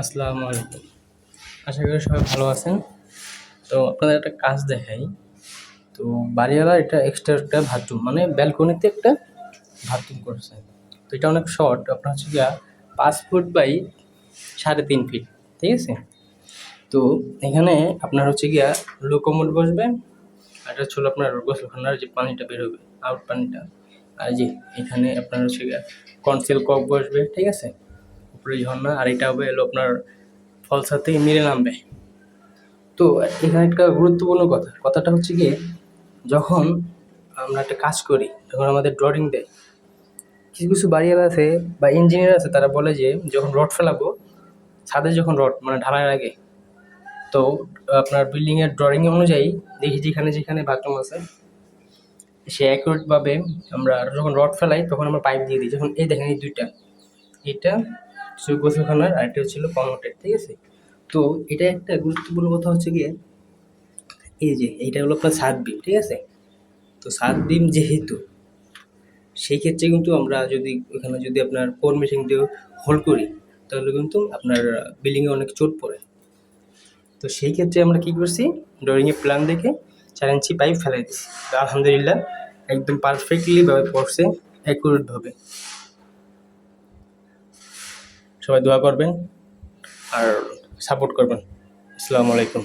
আসসালামু আলাইকুম। আশা করি সবাই ভালো আছেন। তো আপনাদের একটা কাজ দেখাই। তো বাড়িওয়ালা এটা এক্সট্রা একটা বাথরুম মানে ব্যালকনিতে একটা বাথরুম করছে। তো এটা অনেক শর্ট, আপনার হচ্ছে গিয়া ৫ ফুট বাই ৩.৫ ফিট। ঠিক আছে? তো এখানে আপনার হচ্ছে গিয়া লো কমোড বসবে। আর এটা হচ্ছে হলো আপনার গোসলখানার যে পানিটা বের হবে, আউট পানিটা। আর এই যে এখানে আপনার হচ্ছে গিয়া কনসিল কক বসবে, ঠিক আছে? উপরে ঝর্ণা, আর এটা হবে হলো আপনার ফলসার থেকে নিচে নামবে। তো এখানে একটা গুরুত্বপূর্ণ কথাটা হচ্ছে গিয়ে, যখন আমরা একটা কাজ করি, যখন আমাদের ড্রয়িং দেয়, কিছু কিছু বাড়িওয়ালা আছে বা ইঞ্জিনিয়ার আছে, তারা বলে যে যখন রড ফেলাবো ছাদে, যখন রড মানে ঢালাইয়ের আগে, তো আপনার বিল্ডিংয়ের ড্রয়িং অনুযায়ী দেখি যেখানে যেখানে বাথরুম আছে সে অ্যাকুরেটভাবে আমরা যখন রড ফেলাই তখন আমরা পাইপ দিয়ে দিই। যখন এই দেখেন এই দুইটা, এটা গোসলখানার আর এটা হচ্ছিল কমোটের, ঠিক আছে? তো এটা একটা গুরুত্বপূর্ণ কথা হচ্ছে গিয়ে, এই যে এইটা হলো আপনার ছাদ বিম, ঠিক আছে? তো ছাদ বিম যেহেতু, সেই ক্ষেত্রে কিন্তু আমরা যদি ওখানে যদি আপনার কোর মেশিন দিয়ে হোল করি, তাহলে কিন্তু আপনার বিল্ডিংয়ে অনেক চোট পড়ে। তো সেই ক্ষেত্রে আমরা কী করছি, ড্রয়িংয়ে প্ল্যান দেখে ৪ ইঞ্চি পাইপ ফেলাই দিচ্ছি। তো আলহামদুলিল্লাহ একদম পারফেক্টলি ভাবে পড়ছে, অ্যাকুরেটভাবে। সবাই দোয়া করবেন আর সাপোর্ট করবেন। আসসালামু আলাইকুম।